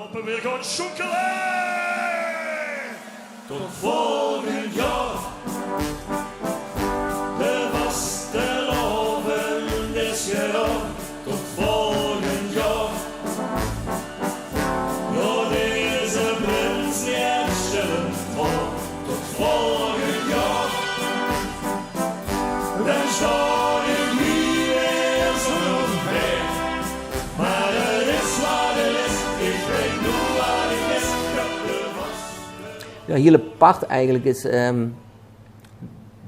lopen weer gaan schonkelen. Tot volgend jaar. De vastelovend is gedaan. Tot volgend jaar. Ja, deze prins die stellen voor. Tot volgend jaar. Dan sta ik hier weer zo'n weg. Maar het is wat het is. Ik weet nu wat het is. Ja, heel apart eigenlijk is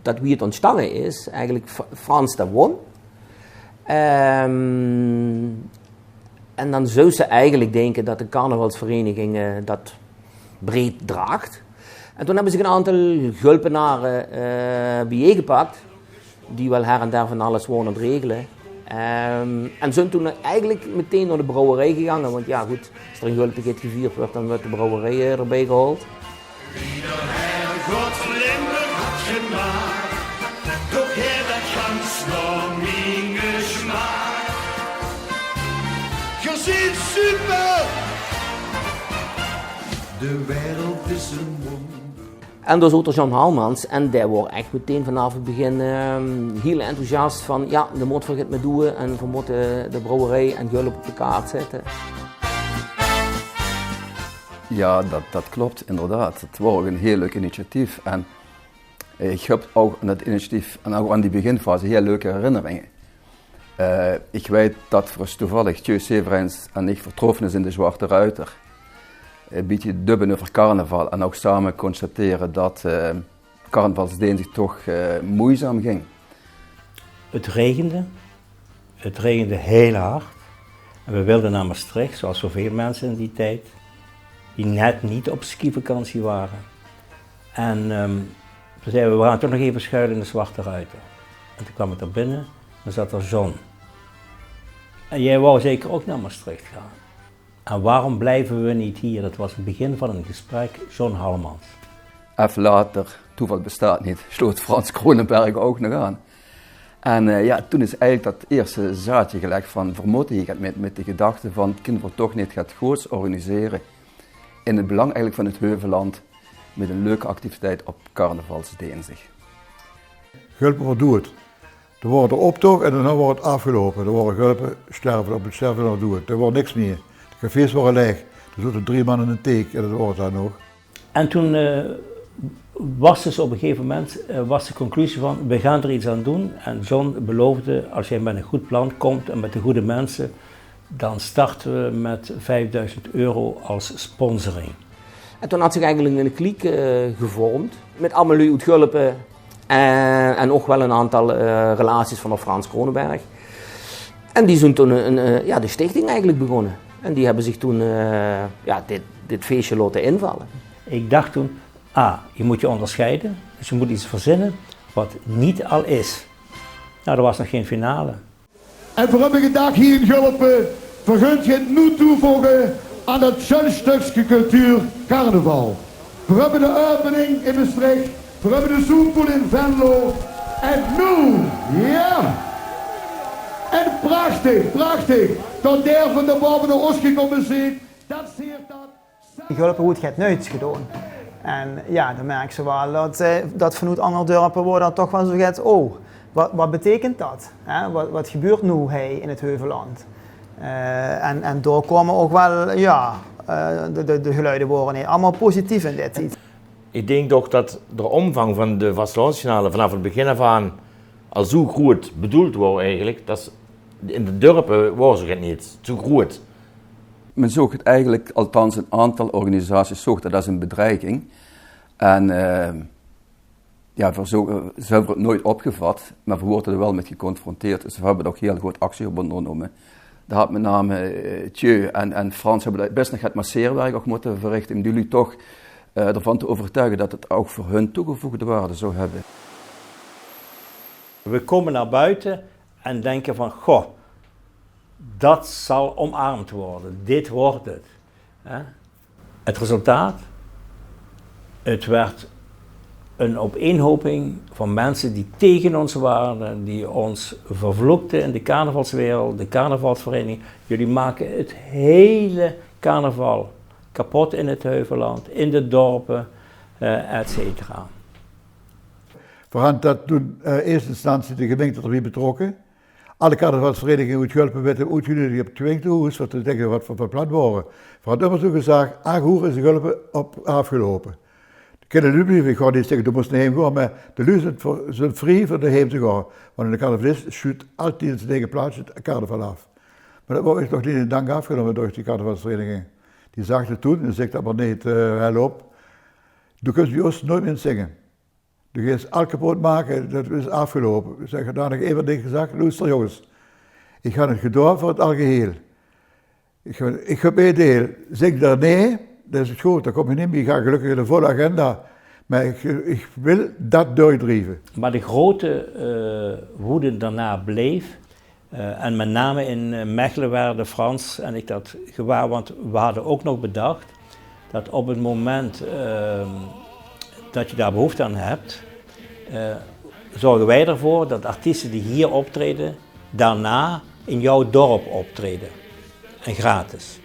dat wie het ontstaan is, eigenlijk Frans de won. En dan zou ze eigenlijk denken dat de carnavalsvereniging dat breed draagt. En toen hebben ze een aantal gulpenaren bijgepakt, die wel her en der van alles wonen het regelen. En zijn toen eigenlijk meteen naar de brouwerij gegaan, want ja goed, als er een gulpigheid gevierd wordt, dan wordt de brouwerij erbij gehaald. Ieder herrgård van Limburg had gemaakt, doch hij dat gans nog mijn geschmaak. Je ziet super! De wereld is een wonder. En dus ook Jan Halmans, en die was echt meteen vanaf het begin heel enthousiast van ja, de moet het met doen en we moeten de brouwerij en gulp op de kaart zetten. Ja, dat klopt inderdaad. Het was ook een heel leuk initiatief en ik heb ook aan het initiatief en ook aan die beginfase heel leuke herinneringen. Ik weet dat voor toevallig Tjeu Severijns en ik vertroffen is in de Zwarte Ruiter. Een beetje dubben over carnaval en ook samen constateren dat carnavalsdeen zich toch moeizaam ging. Het regende heel hard en we wilden naar Maastricht, zoals zoveel mensen in die tijd, die net niet op skivakantie waren. En toen zeiden we gaan toch nog even schuilen in de Zwarte Ruiter. En toen kwam ik er binnen, dan zat er John. En jij wou zeker ook naar Maastricht gaan. En waarom blijven we niet hier? Dat was het begin van een gesprek, John Halmans. Even later, toeval bestaat niet, sloot Frans Kronenberg ook nog aan. En ja, toen is eigenlijk dat eerste zaadje gelegd van vermoedigheid met de gedachte van kunnen we toch niet het groots organiseren in het belang eigenlijk van het Heuvelland met een leuke activiteit op carnavalsdinsdag. Gulpen, wat doet het? Er wordt de optocht en dan wordt het afgelopen. Er worden gulpen sterven op het sterven en dan doet het. Er wordt niks meer. De cafés worden leeg. Er zitten 3 man in een teek en dat wordt daar nog. En toen was dus op een gegeven moment was de conclusie van we gaan er iets aan doen. En John beloofde als jij met een goed plan komt en met de goede mensen, dan starten we met €5.000 als sponsoring. En toen had zich eigenlijk een kliek gevormd, met allemaal lui uit Gulpen en ook wel een aantal relaties van Frans Kronenberg. En die zijn toen de stichting eigenlijk begonnen. En die hebben zich toen dit feestje laten invallen. Ik dacht toen, je moet je onderscheiden, dus je moet iets verzinnen wat niet al is. Nou, er was nog geen finale. En voor een dag hier in Gulpen vergunt je het nu toevoegen aan het stukje cultuur carnaval. We hebben de opening in Maastricht, we hebben de zoompool in Venlo. En nu, ja! En prachtig, tot der van de boven de Oost gekomen zijn, dat zie je dat. Die Gulpen wordt het nooit gedaan. En ja, dan merk je wel dat vanuit andere dorpen wordt dan toch wel zo gaat, wat betekent dat? Wat gebeurt nu in het Heuvelland? En daar komen ook wel, de geluiden worden allemaal positief in dit iets. Ik denk toch dat de omvang van de vastelandsfinale vanaf het begin af aan al zo groot bedoeld was eigenlijk. Dat in de dorpen was het niet zo groot. Men zocht het eigenlijk, althans een aantal organisaties zocht dat als een bedreiging. En ze hebben het nooit opgevat, maar we worden er wel mee geconfronteerd. Dus we hebben ook heel goed actie op ondernomen. Daar had met name Tjeu en Frans hebben best nog het masseerwerk ook moeten verrichten om jullie toch ervan te overtuigen dat het ook voor hun toegevoegde waarde zou hebben. We komen naar buiten en denken van, dat zal omarmd worden, dit wordt het. Het resultaat, het werd een opeenhoping van mensen die tegen ons waren, die ons vervloekten in de carnavalswereld, de carnavalsvereniging. Jullie maken het hele carnaval kapot in het Heuvelland, in de dorpen, et cetera. Voorhand dat toen in eerste instantie de gemeente erbij betrokken. Alle carnavalsverenigingen uit Gulpen werden uitgenodigd op het gemeentehuis, wat te denken wat voor plan waren. Voorhand hebben we gezegd, 8 uur is de Gulpen afgelopen. De kinderen nu blijven, ik ga niet zeggen, ze moesten heen gaan, maar de lui zijn vrij voor de heen te gaan. Want in de carnavalist schuurt altijd in zijn eigen plaatsje het carnaval af. Maar dat wordt nog niet in dank afgenomen door die carnavalsvereniging. Die zag het toen en zegt dat maar niet, help. Du kunt bij ons nooit meer zingen. Du gaat al kapot maken, dat is afgelopen. Ik zeg, dan heb ik even dingen gezegd, luister jongens. Ik ga het gedaan voor het algeheel. Ik heb één deel, zing daar nee, dat is het goed, dan kom je niet meer. Ik ga gelukkig in de volle agenda. Maar ik wil dat doordrijven. Maar de grote woede daarna bleef. En met name in Mechelen werden Frans en ik dat gewaar, want we hadden ook nog bedacht dat op het moment dat je daar behoefte aan hebt, zorgen wij ervoor dat artiesten die hier optreden, daarna in jouw dorp optreden. En gratis.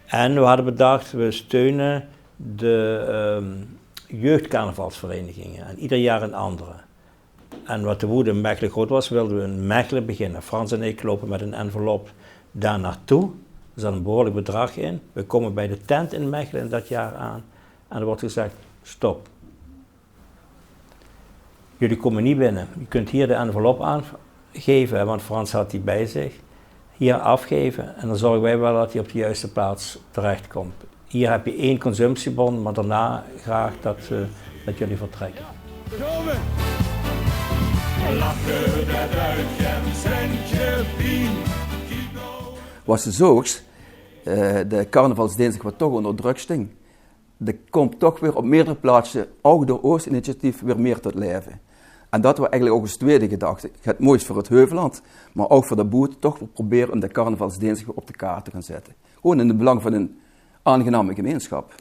En we hadden bedacht, we steunen de jeugdcarnavalsverenigingen en ieder jaar een andere. En wat de woede in Mechelen groot was, wilden we in Mechelen beginnen. Frans en ik lopen met een envelop daar naartoe. Er zat een behoorlijk bedrag in. We komen bij de tent in Mechelen dat jaar aan. En er wordt gezegd, stop. Jullie komen niet binnen. Je kunt hier de envelop aangeven, want Frans had die bij zich. Hier afgeven en dan zorgen wij wel dat hij op de juiste plaats terechtkomt. Hier heb je 1 consumptiebon, maar daarna graag dat jullie vertrekken. Was de zoogs, de carnavalsdinsdag wat toch onder druk sting. Er komt toch weer op meerdere plaatsen, ook door Oost-initiatief, weer meer tot leven. En dat was eigenlijk ook als tweede gedachte. Het mooiste voor het Heuvelland, maar ook voor de boet, toch proberen om de carnavalsdinsdag weer op de kaart te gaan zetten. Gewoon in het belang van een aangename gemeenschap.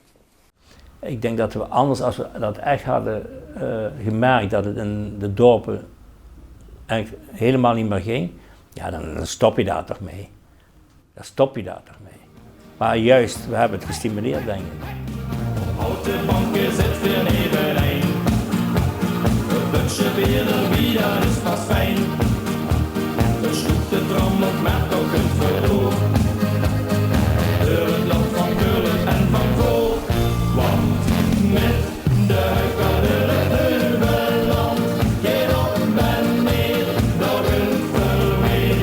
Ik denk dat we anders, als we dat echt hadden gemerkt dat het in de dorpen eigenlijk helemaal niet meer ging, ja, dan stop je daar toch mee. Dan stop je daar toch mee. Maar juist, we hebben het gestimuleerd, denk ik. Auf der Bank gesetzt wir nebenein. Wünsche wieder, wieder ist was fein. Beschlug de Trommel, macht ook een verloor. Door het land van Keulen en van Kool. Want met de huikadeur het Heuvelland. Geen op en neer, door een verweer.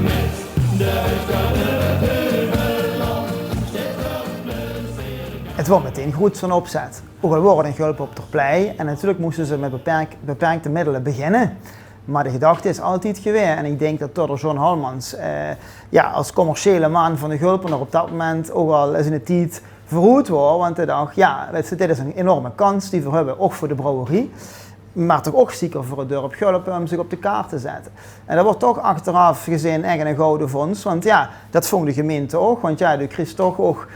Met de huikadeur het Heuvelland. Steeds op plezier. Het wordt meteen goed zo'n opzet. Ook al worden in Gulpen op ter plei en natuurlijk moesten ze met beperkte middelen beginnen. Maar de gedachte is altijd geweest en ik denk dat door John Halmans als commerciële man van de Gulpen er op dat moment ook al eens in de tijd verhoed was. Want hij dacht, ja, dit is een enorme kans die we hebben, ook voor de brouwerie. Maar toch ook zeker voor het dorp Gulpen om zich op de kaart te zetten. En dat wordt toch achteraf gezien echt een gouden vondst. Want ja, dat vond de gemeente ook. Want ja, je kreeg toch ook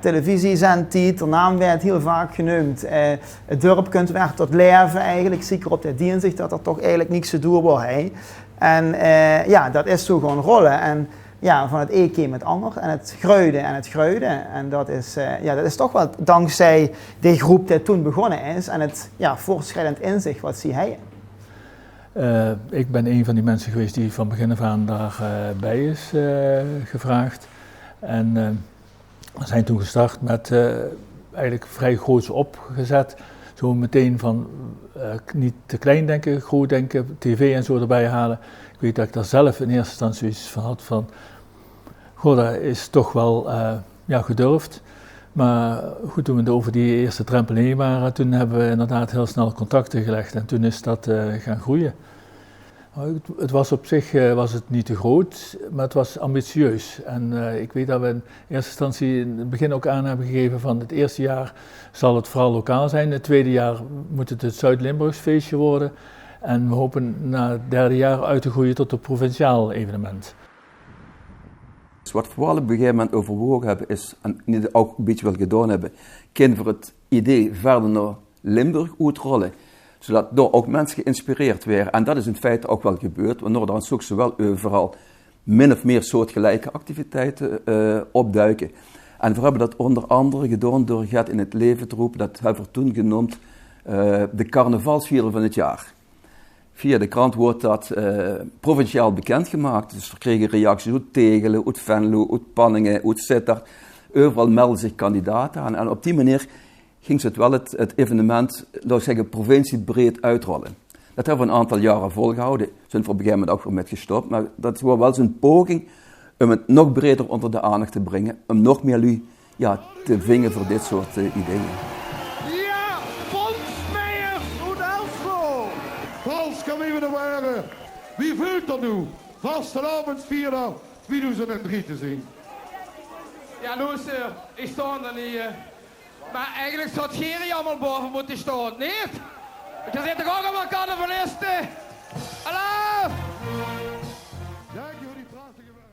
televisiezendtijd, de naam werd heel vaak genoemd. Het dorp kunt weer tot leven eigenlijk. Zeker op de dienstig dat er toch eigenlijk niks te doen was. En dat is zo gewoon rollen. En ja, van het een keer met het ander. En het gruiden. En dat is toch wel dankzij die groep die toen begonnen is. En het voortschrijdend inzicht wat zie hij. Ik ben een van die mensen geweest die van begin af aan daarbij is gevraagd. En we zijn toen gestart met eigenlijk vrij groots opgezet. Zo meteen van niet te klein denken, groot denken, tv en zo erbij halen. Ik weet dat ik daar zelf in eerste instantie iets van had van, goh, dat is toch wel gedurfd. Maar goed, toen we over die eerste drempel heen waren, toen hebben we inderdaad heel snel contacten gelegd en toen is dat gaan groeien. Het was op zich was het niet te groot, maar het was ambitieus. En ik weet dat we in eerste instantie in het begin ook aan hebben gegeven van het eerste jaar zal het vooral lokaal zijn. Het tweede jaar moet het Zuid-Limburgs feestje worden. En we hopen na het derde jaar uit te groeien tot een provinciaal evenement. Wat we vooral op een gegeven moment overwogen hebben is, en niet ook een beetje wel gedaan hebben, kind voor het idee verder naar Limburg uitrollen. Zodat door ook mensen geïnspireerd werden. En dat is in feite ook wel gebeurd, waardoor dan zoeken ze wel overal min of meer soortgelijke activiteiten opduiken. En we hebben dat onder andere gedaan door het in het leven te roepen, dat hebben we toen genoemd de carnavalsvierder van het jaar. Via de krant wordt dat provinciaal bekendgemaakt. Dus we kregen reacties uit Tegelen, uit Venlo, uit Panningen, uit Sittard. Overal melden zich kandidaten aan. En op die manier ging ze het wel het evenement, laat ik zeggen, provinciebreed uitrollen. Dat hebben we een aantal jaren volgehouden. Zijn we op een gegeven moment ook weer met gestopt. Maar dat was wel zo'n poging om het nog breder onder de aandacht te brengen. Om nog meer lui te vingen voor dit soort ideeën. Ja, Bonsmeijer, goed Elfro. Vals kan even waren. Wie voelt er nu? Vastelavondsvierder, wie doen ze een drie te zien? Ja, luister, ik sta er niet. Maar eigenlijk zou het Gerry allemaal boven moeten staan, niet? Je zit toch ook allemaal carnavalisten? Hallo!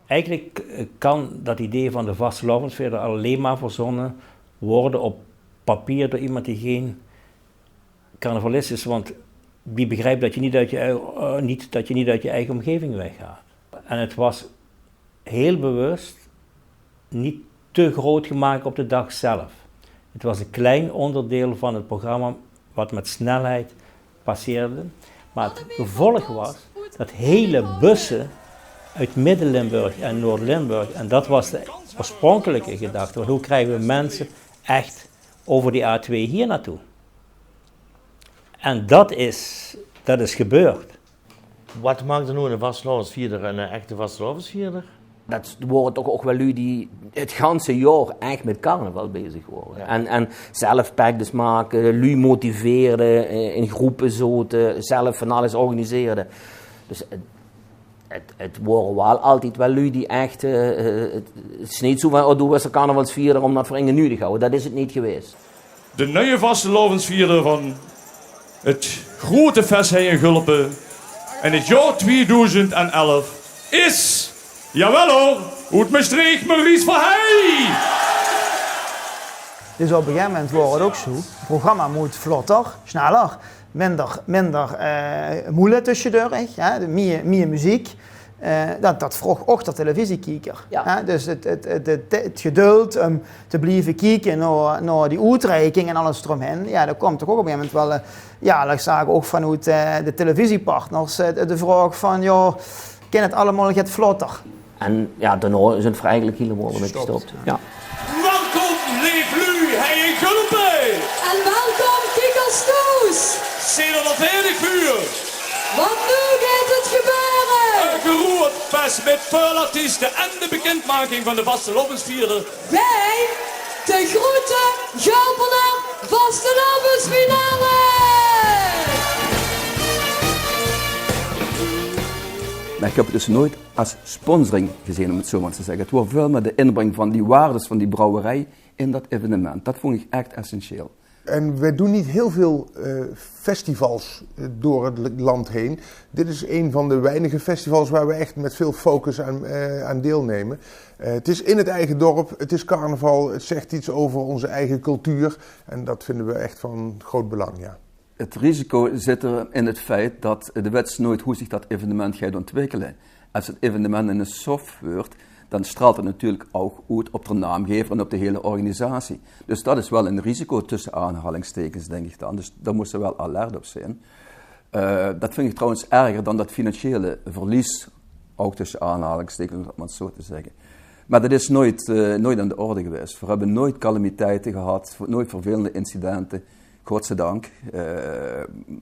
Eigenlijk kan dat idee van de vastelavondsvierder alleen maar verzonnen worden op papier door iemand die geen carnavalist is. Want wie begrijpt dat je niet uit je eigen omgeving weggaat. En het was heel bewust niet te groot gemaakt op de dag zelf. Het was een klein onderdeel van het programma wat met snelheid passeerde. Maar het gevolg was dat hele bussen uit Midden-Limburg en Noord-Limburg, en dat was de oorspronkelijke gedachte, want hoe krijgen we mensen echt over die A2 hier naartoe? En dat is gebeurd. Wat maakt er nu een vastelavondsvierder en een echte vastelavondsvierder? Dat worden toch ook wel lui die het ganse jaar echt met carnaval bezig worden. Ja. En zelf pakjes maken, lui motiveerden, in groepen zoten, zelf van alles organiseerden. Dus het worden wel altijd wel lui die echt... het is niet zo van, doe eens een carnavalsvierder om dat voor ingen nu te houden. Dat is het niet geweest. De nieuwe vastelavondsvierder van het grote feest in Gulpen in het jaar 2011 is... Jawel hoor, uit Maastricht, Maurice van Heij! Dus op een gegeven moment wordt het ook zo. Het programma moet vlotter, sneller, minder moeilijk tussendoor. Meer muziek. Dat vroeg ook de televisiekijker. Ja. Dus het geduld om te blijven kijken naar die uitreiking en alles eromheen. Ja, dat komt toch ook op een gegeven moment wel, laat ik zeggen, ook vanuit de televisiepartners de vraag van, kan het allemaal get vlotter? En ja, daarna is het eigenlijk helemaal met gestopt. Ja. Welkom, leef lu, hij in Gulpen! En welkom, Kikkers Toes! Sedert dat hele vuur! Want nu gaat het gebeuren! Een geroerd fest met veel artiesten en de bekendmaking van de vastelavondsvierder. Bij de grote Gulpener vastelavondsfinale! Maar ik heb het dus nooit als sponsoring gezien, om het zo maar te zeggen. Het wordt veel met de inbreng van die waardes van die brouwerij in dat evenement. Dat vond ik echt essentieel. En wij doen niet heel veel festivals door het land heen. Dit is een van de weinige festivals waar we echt met veel focus aan deelnemen. Het is in het eigen dorp, het is carnaval, het zegt iets over onze eigen cultuur. En dat vinden we echt van groot belang, ja. Het risico zit er in het feit dat de wet nooit hoe zich dat evenement gaat ontwikkelen. Als het evenement in een soft wordt, dan straalt het natuurlijk ook uit op de naamgever en op de hele organisatie. Dus dat is wel een risico tussen aanhalingstekens, denk ik dan. Dus daar moesten we wel alert op zijn. Dat vind ik trouwens erger dan dat financiële verlies, ook tussen aanhalingstekens, om het zo te zeggen. Maar dat is nooit aan de orde geweest. We hebben nooit calamiteiten gehad, nooit vervelende incidenten. Godzijdank.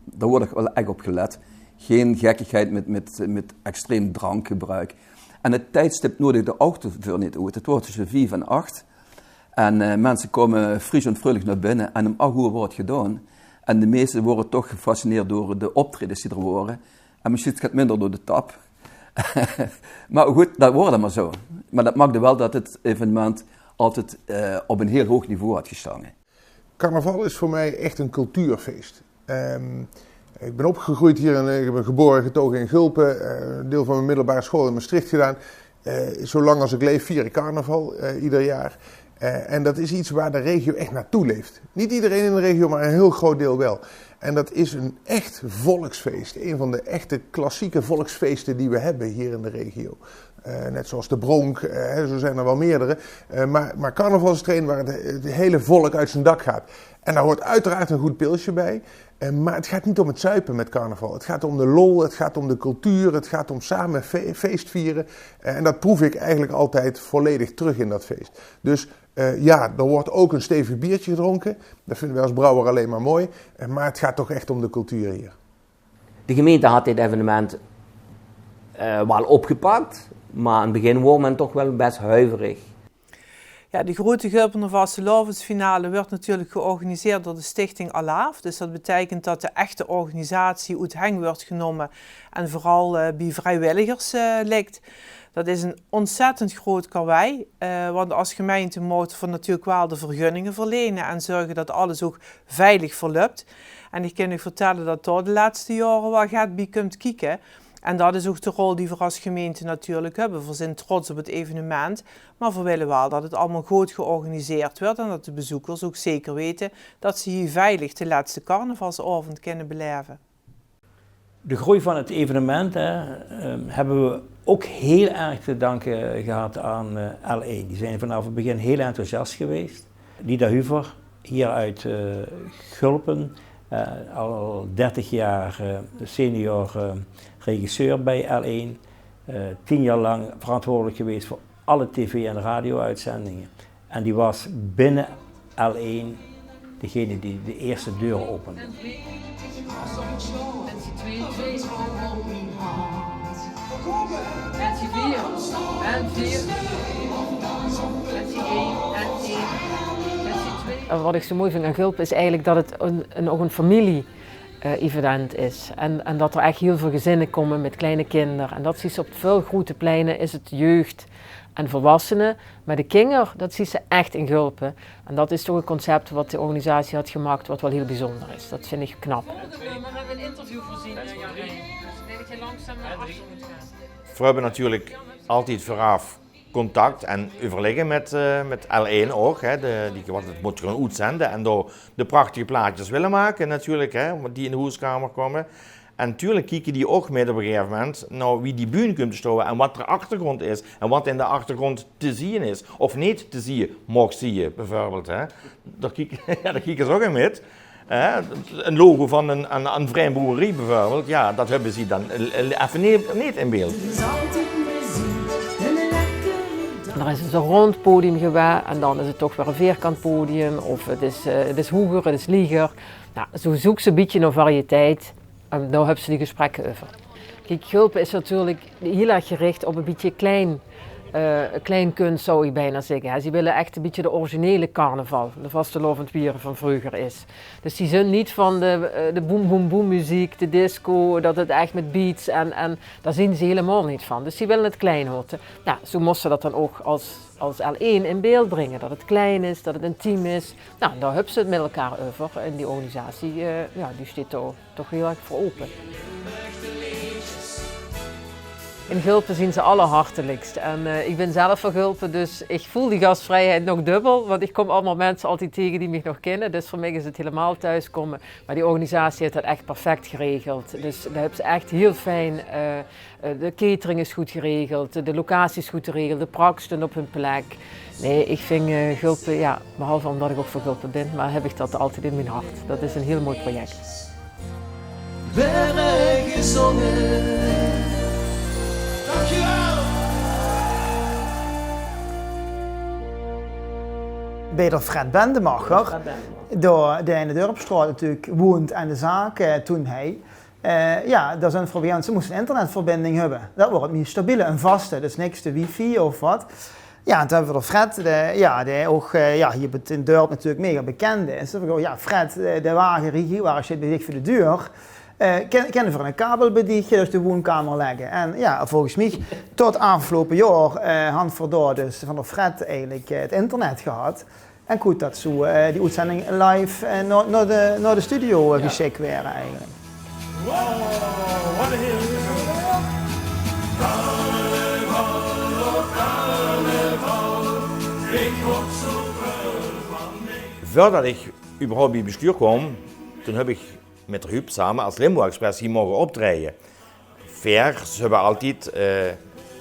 Daar wordt wel echt op gelet. Geen gekkigheid met extreem drankgebruik. En het tijdstip nodigde ook te veel niet uit. Het wordt tussen 5 en 8. En mensen komen fris en vrolijk naar binnen. En om 8 uur wordt het gedaan. En de meesten worden toch gefascineerd door de optredens die er worden. En misschien gaat het minder door de tap. Maar goed, dat wordt dan maar zo. Maar dat maakte wel dat het evenement altijd op een heel hoog niveau had gestaan. Carnaval is voor mij echt een cultuurfeest. Ik ben opgegroeid hier en ik ben geboren en getogen in Gulpen. Een deel van mijn middelbare school in Maastricht gedaan. Zolang als ik leef vier ik carnaval ieder jaar. En dat is iets waar de regio echt naartoe leeft. Niet iedereen in de regio, maar een heel groot deel wel. En dat is een echt volksfeest. Een van de echte klassieke volksfeesten die we hebben hier in de regio. Net zoals de Bronk, zo zijn er wel meerdere. Maar carnaval is het train waar het hele volk uit zijn dak gaat. En daar hoort uiteraard een goed pilsje bij. Maar het gaat niet om het zuipen met carnaval. Het gaat om de lol, het gaat om de cultuur, het gaat om samen feest vieren. En dat proef ik eigenlijk altijd volledig terug in dat feest. Dus ja, er wordt ook een stevig biertje gedronken. Dat vinden wij als brouwer alleen maar mooi. Maar het gaat toch echt om de cultuur hier. De gemeente had dit evenement wel opgepakt. Maar in het begin wordt men toch wel best huiverig. Ja, de grote Gulpener Vastelavondsfinale werd natuurlijk georganiseerd door de stichting Alaaf. Dus dat betekent dat de echte organisatie uit hang wordt genomen en vooral bij vrijwilligers ligt. Dat is een ontzettend groot karwei, want als gemeente moeten we natuurlijk wel de vergunningen verlenen en zorgen dat alles ook veilig verloopt. En ik kan u vertellen dat daar de laatste jaren wel gaat bij kunt kijken. En dat is ook de rol die we als gemeente natuurlijk hebben. We zijn trots op het evenement, maar we willen wel dat het allemaal goed georganiseerd wordt en dat de bezoekers ook zeker weten dat ze hier veilig de laatste carnavalsavond kunnen beleven. De groei van het evenement hebben we ook heel erg te danken gehad aan L1. Die zijn vanaf het begin heel enthousiast geweest. Lida Huver, hier uit Gulpen, al 30 jaar senior regisseur bij L1. 10 jaar lang verantwoordelijk geweest voor alle tv- en radio-uitzendingen. En die was binnen L1 degene die de eerste deur opende. Wat ik zo mooi vind aan Gulpen is eigenlijk dat het ook een familie-evenement is. En dat er echt heel veel gezinnen komen met kleine kinderen. En dat zie je op veel grote pleinen, is het jeugd en volwassenen. Maar de kinderen, dat zie je echt in Gulpen. En dat is toch een concept wat de organisatie had gemaakt, wat wel heel bijzonder is. Dat vind ik knap. Maar we hebben een interview voorzien, Jarijn. Dus ik denk dat je langzaam naar achter moet gaan. We hebben natuurlijk altijd vooraf contact en overleggen met L1 ook. Want het moet gewoon uitzenden en door de prachtige plaatjes willen maken natuurlijk, die in de huiskamer komen. En natuurlijk kijken die ook met op een gegeven moment naar wie die bühne komt te staan en wat de achtergrond is en wat in de achtergrond te zien is. Of niet te zien, mag zien bijvoorbeeld. Daar kijken ze ook in met. Een logo van een vrijboererie bijvoorbeeld, ja, dat hebben ze dan even niet in beeld. Er is een rond podium geweest en dan is het toch weer een vierkant podium of het is hoger, het is liger. Nou, zo zoek ze een beetje naar variëteit en daar hebben ze die gesprekken over. Kijk, Gulpen is natuurlijk heel erg gericht op een beetje klein kunst zou ik bijna zeggen. Ze willen echt een beetje de originele carnaval, de vastelavondwieren van vroeger is. Dus die zijn niet van de boom boom boom muziek, de disco, dat het echt met beats en daar zien ze helemaal niet van. Dus die willen het klein houden. Nou, zo moesten ze dat dan ook als L1 in beeld brengen, dat het klein is, dat het intiem is. Nou, daar hebben ze het met elkaar over en die organisatie die staat toch heel erg voor open. In Gulpen zien ze allerhartelijkst en ik ben zelf van Gulpen, dus ik voel die gastvrijheid nog dubbel, want ik kom allemaal mensen altijd tegen die mij nog kennen, dus voor mij is het helemaal thuiskomen. Maar die organisatie heeft dat echt perfect geregeld, dus dat hebben ze echt heel fijn. De catering is goed geregeld, de locatie is goed geregeld, de prak stond op hun plek. Nee, ik vind Gulpen, ja, behalve omdat ik ook van Gulpen ben, maar heb ik dat altijd in mijn hart. Dat is een heel mooi project. Weggezongen. Bij de Fred Bendemacher, die in de Dorpstraat natuurlijk woont en de zaak toen hij. Dat zijn problemen. Ze moesten een internetverbinding hebben. Dat wordt meer stabiele, een vaste, dus niks de wifi of wat. Ja, toen hebben we de Fred, die ook hier in het dorp natuurlijk mega bekend is. Ja, Fred, de wagenregie, waar zit bij voor de deur. Kennen voor een kabelbedichtje, dus de woonkamer leggen. En ja, volgens mij, tot afgelopen jaar, handverdaad dus van de Fred eigenlijk het internet gehad. En goed dat zo die uitzending live naar de studio geschikt werden eigenlijk. Wow, wat een heel Voordat ik überhaupt bij het bestuur kwam, toen heb ik met Huub samen als Limbo Express hier mogen optreden. Ze hebben altijd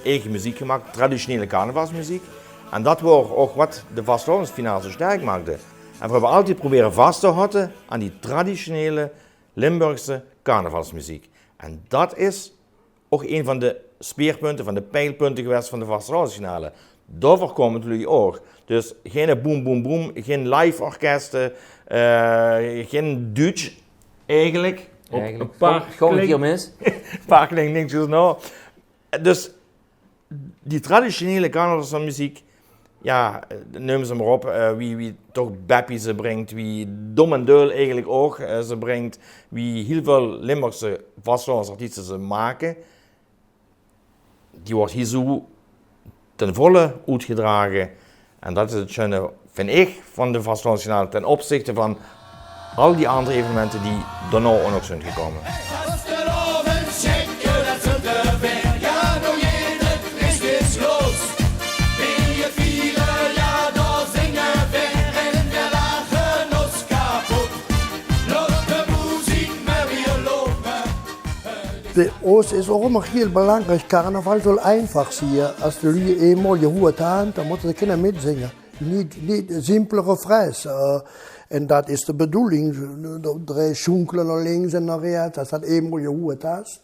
eigen muziek gemaakt, traditionele carnavalsmuziek. En dat was ook wat de vastelavondsfinale zo sterk maakte. En we hebben altijd proberen vast te houden aan die traditionele Limburgse carnavalsmuziek. En dat is ook een van de speerpunten, van de pijlpunten geweest van de vastelavondsfinale. Daar voorkomen jullie ook. Dus geen boom boom boom, geen live orkesten, geen Dutch eigenlijk. Een paar gewoon een keer mis. Een paar klinkt niks nou. Dus die traditionele carnavalsmuziek, ja, neem ze maar op, wie toch Beppie ze brengt, wie Dom en Deul eigenlijk ook ze brengt, wie heel veel Limburgse vastelavondsartiesten ze maken, die wordt hier zo ten volle uitgedragen. En dat is het schöne, vind ik, van de vastelavondsfinale ten opzichte van al die andere evenementen die daarna ook nog zijn gekomen. Bij ons is ook immer heel belangrijk, carnaval soll einfach zijn. Als de lui eenmaal je hoort aan, dan moeten de kinderen mitzingen. Niet simpele refreins. En dat is de bedoeling. De schonkelen naar links en naar rechts, als dat eenmaal je hoort is.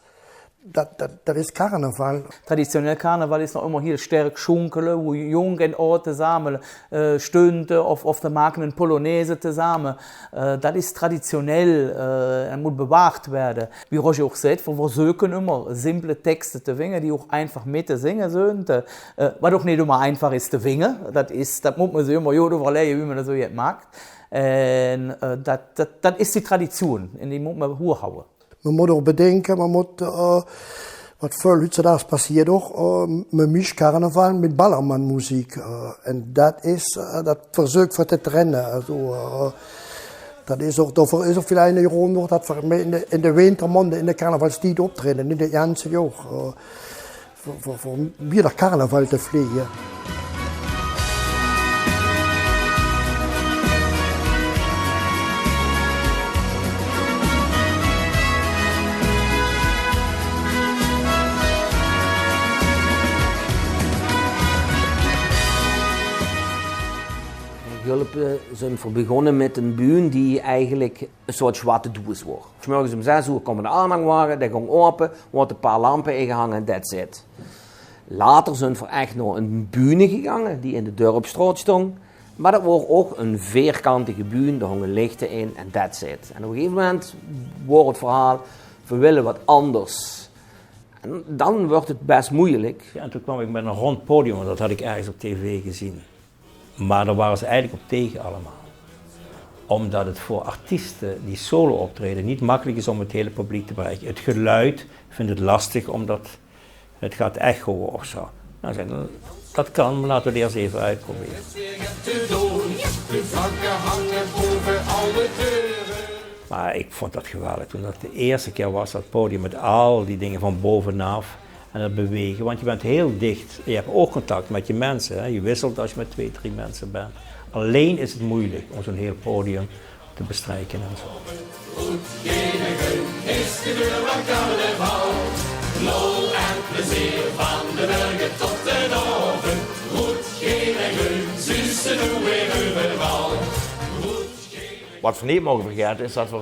Dat is carnaval. Traditionell Karneval ist noch immer hier stark schunkelen, wo Jung und Alt zusammen stünden, of de maken een Polonaise zusammen. Dat is traditionell en moet bewacht werden. Wie Roger auch sagt, wir versuchen immer simple Texte zu singen, die auch einfach mit singen sind. Was auch nicht immer einfach ist zu singen. Das muss man sich immer überlegen, wie man das so jetzt macht. En dat is die Tradition, en die moet man hoorhouden. Man muss auch bedenken, was veel heutzutage passiert auch, man mischt Karneval mit Ballermannmusik. Und das versucht wir zu trennen. Also, das ist auch, dafür ist auch vielleicht eine Grund, dass wir in der Wintermonde in der Karnevalszeit optreten, nicht das ganze Jahr. Für wieder Karneval zu pflegen. Gulpen zijn begonnen met een bühne die eigenlijk een soort zwarte doos was. 's Morgens om 6 uur komen de aanhangwagen, die ging open, wordt een paar lampen ingehangen en that's it. Later zijn we echt naar een bühne gegaan die in de dorpsstraat stond. Maar dat was ook een vierkantige bühne, daar hangen lichten in en that's it. En op een gegeven moment wordt het verhaal, we willen wat anders. En dan wordt het best moeilijk. Ja, en toen kwam ik met een rond podium, want dat had ik ergens op tv gezien. Maar daar waren ze eigenlijk op tegen allemaal. Omdat het voor artiesten die solo optreden niet makkelijk is om het hele publiek te bereiken. Het geluid vindt het lastig omdat het gaat echo of zo. Nou, dat kan, maar laten we het eerst even uitproberen. Maar ik vond dat geweldig toen dat de eerste keer was, dat podium met al die dingen van bovenaf. En dat bewegen, want je bent heel dicht. Je hebt ook contact met je mensen. Hè? Je wisselt als je met 2, 3 mensen bent. Alleen is het moeilijk om zo'n heel podium te bestrijken en zo. Is de deur van carnaval. Lol en plezier van de burger tot de oven. Goed, geen en geun, zussen doen weer overal. Wat we niet mogen vergeten is dat we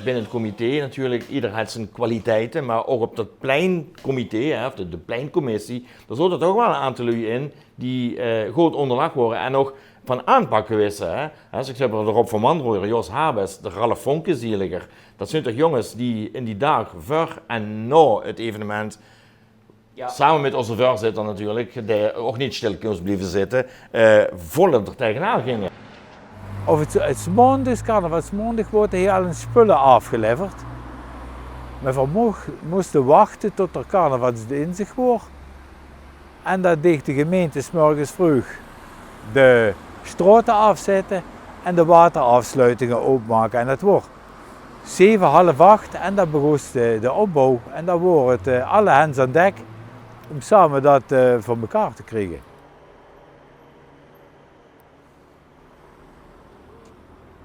binnen het comité natuurlijk, ieder had zijn kwaliteiten, maar ook op dat pleincomité, of de pleincommissie, daar zitten toch wel een aantal lui in die goed onderlag worden en nog van aanpak wisten. Hè. Als ik zeg maar de Rob van Mandroer, Jos Habes, de Ralf Vonkenzieliger, dat zijn toch jongens die in die dag voor en na het evenement, samen met onze voorzitter natuurlijk, die ook niet stil kunnen blijven zitten, volle er tegenaan gingen. Of het maandag, carnavalsmaandag, worden hier al spullen afgeleverd. Maar we moesten wachten tot er carnavalsdinsdag wordt. En dan deed de gemeente 's morgens vroeg de straten afzetten en de waterafsluitingen openmaken. En dat wordt 7, half 8 en dan begon de opbouw. En dan wordt het alle hands aan dek om samen dat voor elkaar te krijgen.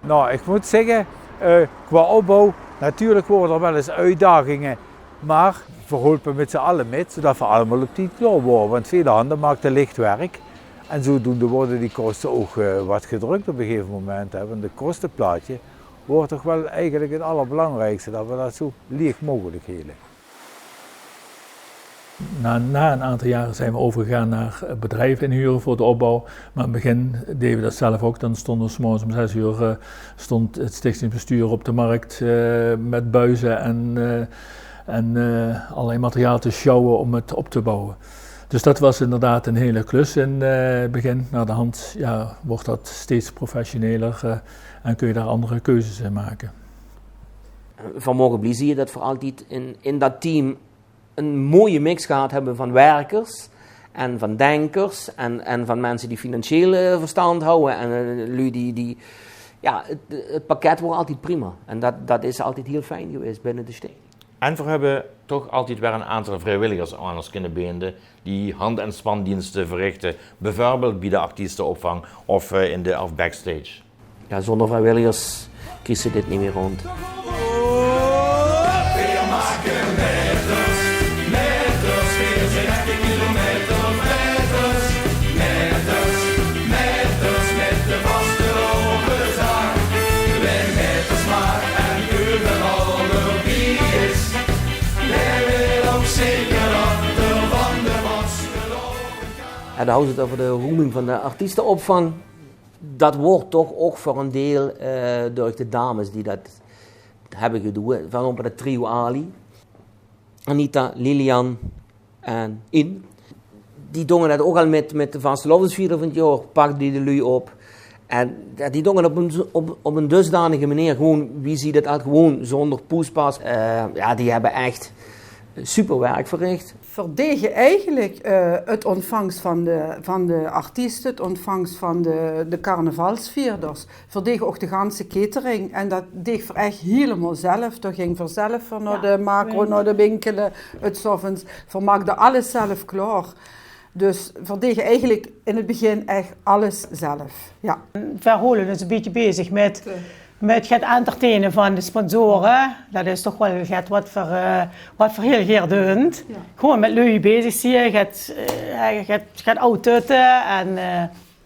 Nou, ik moet zeggen, qua opbouw, natuurlijk worden er wel eens uitdagingen Maar verholpen met z'n allen met, zodat we allemaal op tijd klaar worden. Want veel handen maakten licht werk. En zodoende worden die kosten ook wat gedrukt op een gegeven moment. Hè. Want de kostenplaatje wordt toch wel eigenlijk het allerbelangrijkste, dat we dat zo licht mogelijk helen. Na een aantal jaren zijn we overgegaan naar bedrijven inhuren voor de opbouw. Maar in het begin deden we dat zelf ook. Dan stonden we 's morgens om 6 uur stond het stichtingsbestuur op de markt met buizen en allerlei materiaal te sjouwen om het op te bouwen. Dus dat was inderdaad een hele klus in het begin. Naar de hand wordt dat steeds professioneler en kun je daar andere keuzes in maken. Van Mogeblie zie je dat we altijd in dat team een mooie mix gehad hebben van werkers en van denkers en van mensen die financieel verstand houden. En lui het pakket wordt altijd prima. En dat is altijd heel fijn geweest binnen de stichting. En we hebben toch altijd weer een aantal vrijwilligers aan ons kunnen binden die hand- en spandiensten verrichten, bijvoorbeeld bij de artiestenopvang of backstage. Ja, zonder vrijwilligers krijg je dit niet meer rond. En dan houdt het over de roeming van de artiestenopvang. Dat wordt toch ook voor een deel door de dames die dat hebben gedaan. Waarom het trio Ali, Anita, Lilian en In. Die dongen dat ook al met de vastelovensvierde van het jaar, pakten die de lui op. En die dongen op een dusdanige manier, gewoon, wie ziet het al gewoon zonder poespas. Die hebben echt super werk verricht. Verdedigen eigenlijk het ontvangst van de artiesten, het ontvangst van de carnavalsvierders. Verdedigen ook de ganse catering. En dat deed voor echt helemaal zelf. Toen ging voor zelf naar de macro, naar de winkelen, het s'avonds. Vermaakte alles zelf klaar. Dus verdedigen eigenlijk in het begin echt alles zelf. Ja. Verholen is een beetje bezig met het entertainen van de sponsoren. Dat is toch wel wat voor heel geer deunt. Ja. Gewoon met lui bezig zie je, gaat autoten en...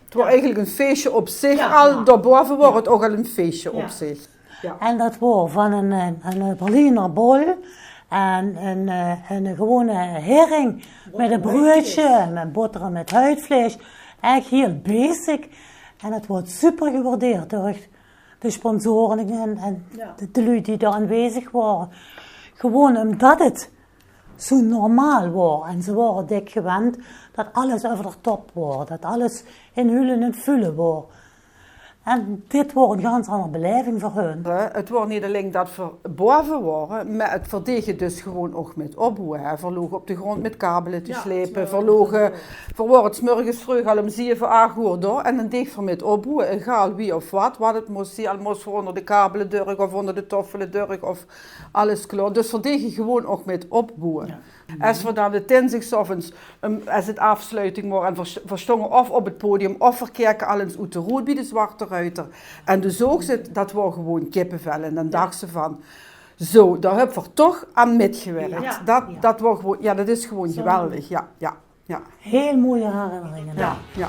het wordt eigenlijk een feestje op zich. Al daarboven wordt het ook al een feestje op zich. Ja. En dat wordt van een Berliner bol en een gewone herring met een broodje, met boter en met huidvlees. Echt heel basic. En het wordt super gewaardeerd door de sponsoren en de lui die daar aanwezig waren. Gewoon omdat het zo normaal was. En ze waren dik gewend dat alles over de top was. Dat alles in hullen en vullen was. En dit wordt een ganz andere beleving voor hun. Het wordt niet alleen dat we boven waren, maar het verdedigen dus gewoon ook met opbouwen. Verlogen op de grond met kabelen te slepen, verlogen, het 's morgens vroeg al om 7, 8 uur door. En dan deed we met opbouwen, egal wie of wat het moest zien. Al moest voor onder de kabelen durk of onder de toffelen durk of alles klaar. Dus verdedigen gewoon ook met opbouwen. Ja. Als we dan de dinsdagsavonds, als het afsluiting wordt en verstongen of op het podium of verkeken al eens uit de rood bij de zwarte ruiter. En de zoog zit, dat wordt gewoon kippenvel. En dan dacht ze van, zo, daar heb ik toch aan metgewerkt. Ja. Dat wordt gewoon, dat is gewoon geweldig. Ja. Heel mooie herinneringen. Ja.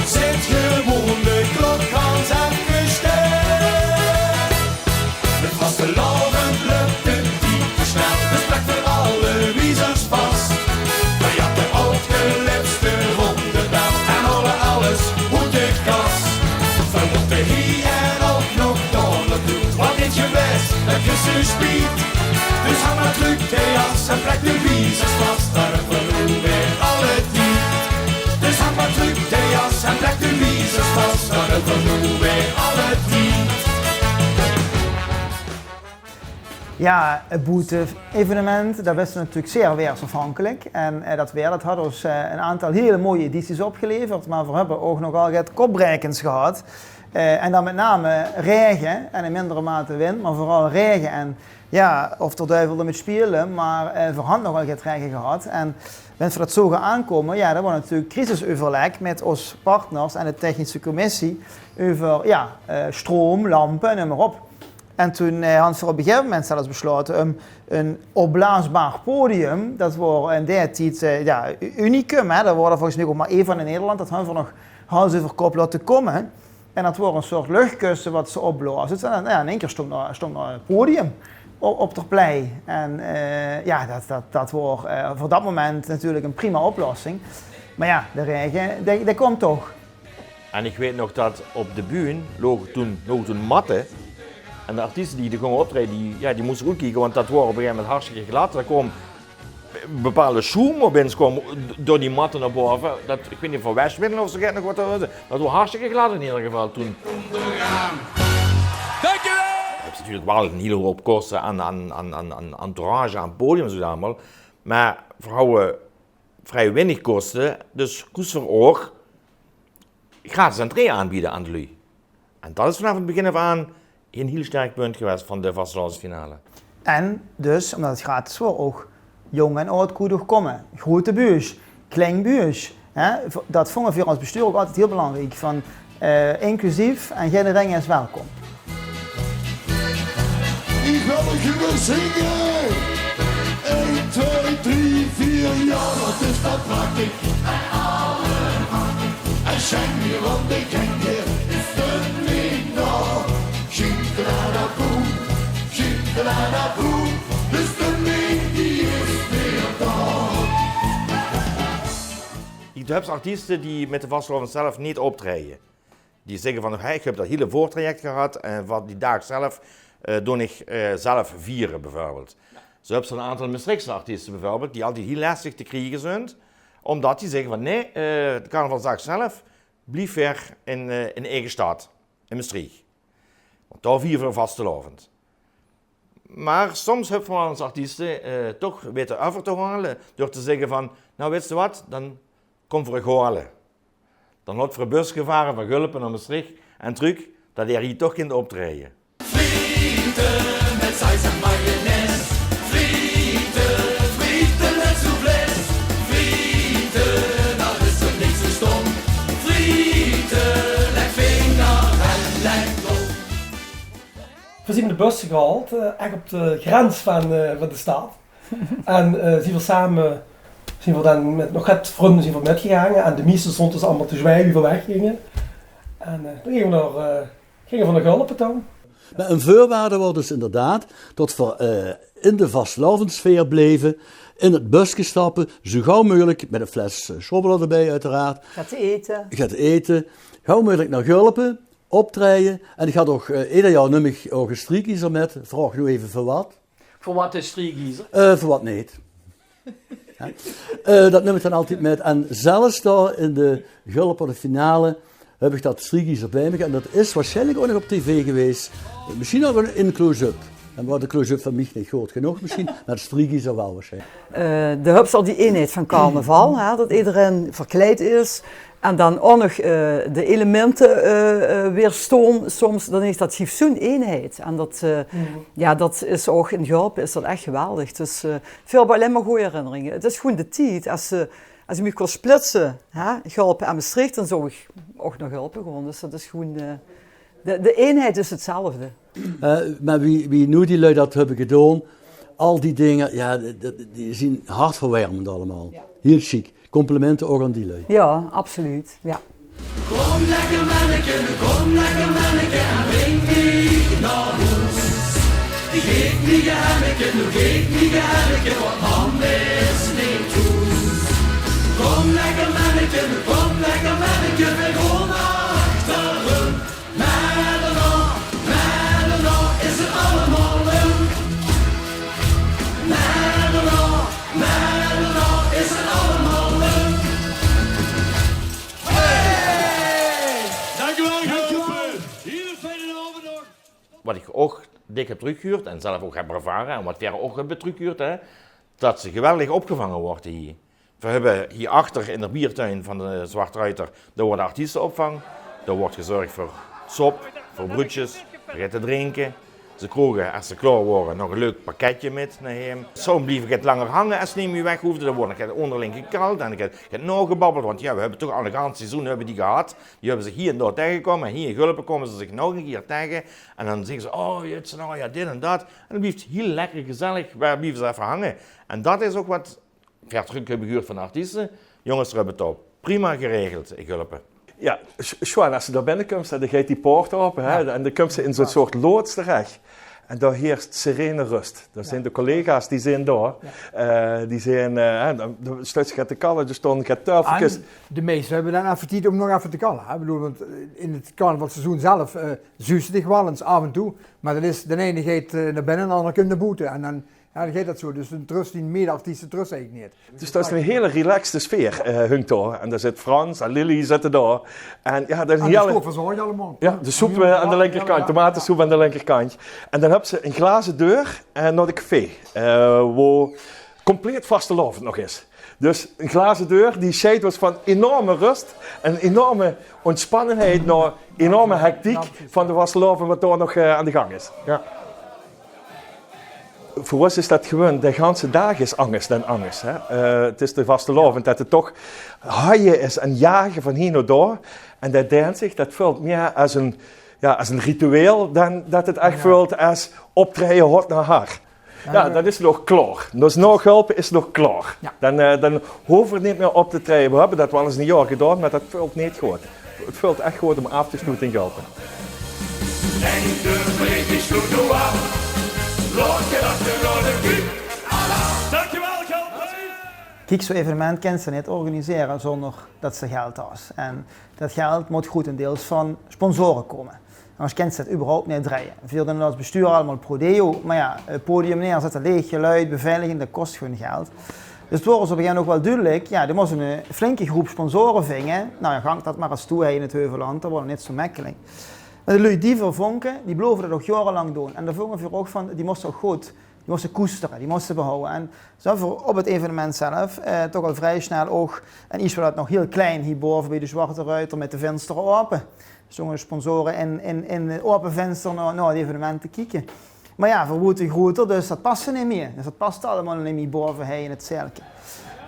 Zet gewoon de klok aan zijn vastelavond lukt het niet te snel, dus plek voor alle wiezers vast. We jatten uitgelipste hondenbel en houden alles hoe de kas. We moeten hier en ook nog dollar doen, wat dit je best, dat je ze spiet. Dus hang maar terug de jas en plek de wiezers vast, daar verloren we alle tijd. Dus hang maar terug de jas en plek de wiezers vast, daar verloren we alle tijd. Ja, het boete-evenement, dat was natuurlijk zeer weersafhankelijk. En dat weer, dat had ons een aantal hele mooie edities opgeleverd. Maar we hebben ook nogal wat kopbrekens gehad. En dan met name regen en in mindere mate wind, maar vooral regen. En ja, of de duivel ermee spelen, maar we hadden nogal wat regen gehad. En we Wanneer we dat zo gaan aankomen, ja, dan wordt natuurlijk crisisoverleg met onze partners en de technische commissie over stroom, lampen en noem maar op. En toen hadden ze op een gegeven moment zelfs besloten om een opblaasbaar podium, dat was in die tijd unicum, hè. Dat wordt volgens mij ook maar één van in Nederland, dat hadden we nog hals over kop laten komen. En dat wordt een soort luchtkussen wat ze opblazen. En in één keer stond er een podium op ter plei. En dat wordt voor dat moment natuurlijk een prima oplossing. Maar ja, de regen, dat komt toch. En ik weet nog dat op de bühne logen toen matten. En de artiesten die er gingen optreden, die moesten goed kijken, want dat wordt op een gegeven moment hartstikke glad. Er kwam bepaalde schoen op kwam door die matten naar boven. Ik weet niet van Westwind of zo nog wat dat was. Dat was hartstikke glad in ieder geval toen. Dankjewel! Het heeft natuurlijk wel een hele hoop kosten aan entourage, aan podium en zo allemaal. Maar vrouwen vrij weinig kosten, dus koest voor oor gratis entree aanbieden aan de lui. En dat is vanaf het begin af aan een heel sterk punt geweest van de vastelandsfinale. En dus, omdat het gratis was, ook jong en oud konden komen. Grote buurs, klein buurs. Dat vonden we als bestuur ook altijd heel belangrijk. Van, inclusief en iedereen is welkom. Ik wil je zingen. 1, 2, 3, 4, ja, dat is dat prachtig. En alle prachtig. En schenk me, want ik ken je, is het niet nog. Shinkalada boom, shinkalada boom. Dus de meet die is weer daar. Je hebt artiesten die met de vastelovend zelf niet optreden. Die zeggen van, hey, ik heb dat hele voortraject gehad en wat die dag zelf doe ik zelf vieren bijvoorbeeld. Zo heb je een aantal Maastrichtse artiesten bijvoorbeeld, die altijd heel lastig te krijgen zijn, omdat die zeggen van nee, de carnavalsdag zelf blijft weer in eigen stad, in Maastricht. Want daar vieren we vastelovend. Maar soms hebben we als artiesten toch weten over te halen door te zeggen van, nou weet je wat, dan kom voor een goalen. Dan wordt voor een bus gevaren van Gulpen naar Maastricht en terug, dat hij hier toch in de optreden. Frieten met saus en mayonaise. Frieten met soufflés. Frieten, dat is toch niet zo stom. Frieten, lek vinger en lek dom. We zien de bus gehaald, echt op de grens van de stad. En zien we samen, dan met nog het vrienden metgegaan. En de meesten stonden dus allemaal te zwijgen wie we weggingen. En toen gingen we naar Gulpen toe. Maar een voorwaarde was dus inderdaad dat we in de vastelovendsfeer bleven, in het busje stappen, zo gauw mogelijk, met een fles chocola erbij uiteraard. Gaat eten. Gauw mogelijk naar Gulpen, optreden. En ik had ook ieder jaar neem ik ook een striekkiezer met. Vraag nu even voor wat. Voor wat is striekkiezer? Voor wat niet. Ja. Dat neem ik dan altijd met. En zelfs daar in de Gulpen de finale heb ik dat striekkiezer bij me. En dat is waarschijnlijk ook nog op tv geweest. Misschien ook in close-up. En waar de close-up van mij niet groot genoeg misschien, maar het striekkiezer wel waarschijnlijk. De hubs al die eenheid van carnaval, hè, dat iedereen verkleed is. En dan ook nog de elementen weer stoon. Soms dan is dat geeft zo'n eenheid. En dat is ook in Gulpen is dat echt geweldig. Dus veel alleen maar goede herinneringen. Het is gewoon de tijd. Als je me kon splitsen, Gulpen en Maastricht, dan zou ik ook naar Gulpen gewoon. Dus dat is gewoon de eenheid is hetzelfde. Maar wie nu die lui dat hebben gedaan, al die dingen, ja, die zien hartverwarmend allemaal. Ja. Heel chic. Complimenten ook aan die lui. Ja, absoluut. Ja. Kom lekker manneke en breng me naar huis. Die geeft me gehenneke, nu geeft me gehenneke, wat anders niet goed. Kom lekker manneke, we gaan achterom. Met een is het allemaal leuk. Met een is het allemaal leuk. Hey! Dankjewel, Gulpen. Hele fijne avond nog. Wat ik ook dik heb teruggehuurd en zelf ook heb ervaren en wat wij ook hebben teruggehuurd, dat ze geweldig opgevangen worden hier. We hebben hierachter in de biertuin van de Zwartruiter, daar worden artiestenopvang. Daar wordt gezorgd voor sop, voor broodjes, voor te drinken. Ze Ze kroegen, als ze klaar waren, nog een leuk pakketje met naar hem. Zo bleef ik het langer hangen als ze niet meer weg hoefde. Dan word ik het onderling gekald en ik heb het nog gebabbeld. Want ja, we hebben toch al een ganse seizoen hebben die gehad. Die hebben zich hier en daar tegengekomen. En hier in Gulpen komen ze zich nog een keer tegen. En dan zeggen ze, oh ja, dit en dat. En dan blijft het heel lekker gezellig, waar blijven ze even hangen. En dat is ook wat verder hebben gehoord van artiesten. Jongens, we hebben het al prima geregeld in Gulpen. Ja, Sjoan, als je daar binnenkomt, dan gaat die poort open en dan komt ze in zo'n soort loods terecht. En daar heerst serene rust. Daar zijn de collega's die zijn daar. Die zijn, dan sluit zich de kallen, de stond gaat tuifeltjes. De meesten hebben dan even tijd om nog even te kallen. Ik bedoel, want in het carnavalseizoen zelf zuist het wel eens af en toe. Maar dat is, de ene gaat naar binnen en de andere komt naar buiten. En dan gaat dat zo. Dus een trust die medeartiesten trust eigenlijk niet. Dus dat is een hele relaxte sfeer, hangt daar. En daar zit Frans en Lily zitten daar. En ja, dat is een hele... de verzorg je allemaal. Ja, de soep aan de linkerkant, tomatensoep aan de linkerkant. En dan hebben ze een glazen deur naar de café. Waar compleet vastelovend nog is. Dus een glazen deur die scheidt was van enorme rust en enorme ontspannenheid naar enorme hectiek van de vastelovend wat daar nog aan de gang is. Ja. Voor ons is dat gewoon, de hele dag is angst en angst. Hè. Het is de vastelovend dat het toch haaien is en jagen van hier naar daar. En dat deelt zich, dat voelt meer als een ritueel dan dat het echt voelt als optreden hot naar haar. Ja, dat is nog klaar. Dus nog helpen is nog klaar. Ja. Dan hoeven we niet meer op te treden. We hebben dat wel eens een jaar gedaan, maar dat voelt niet goed. Het voelt echt goed om af te sluiten in Gulpen. Kijk, zo'n evenement kan ze niet organiseren zonder dat ze geld has. En dat geld moet grotendeels van sponsoren komen. Anders kan ze dat überhaupt niet draaien. We vinden als bestuur allemaal prodeo, maar ja, het podium neerzetten, leeg geluid, beveiliging, dat kost gewoon geld. Dus het wordt op een gegeven moment ook wel duidelijk, ja, er moet een flinke groep sponsoren vinden. Nou ja, gang dat maar eens toe in het Heuveland, dat wordt niet zo makkelijk. Maar de lui die vervonken, die beloven dat ook jarenlang doen. En daar vongen we ook van, die moesten ook goed, die moesten koesteren, die moesten behouden. En zo voor op het evenement zelf toch al vrij snel ook, en iets wat nog heel klein hierboven bij de Zwarte Ruiter met de vensteren open. Sommige sponsoren in het open venster naar het evenement te kijken. Maar ja, verwoed groter, dus dat past niet meer. Dus dat past allemaal niet meer boven in het cirkeltje.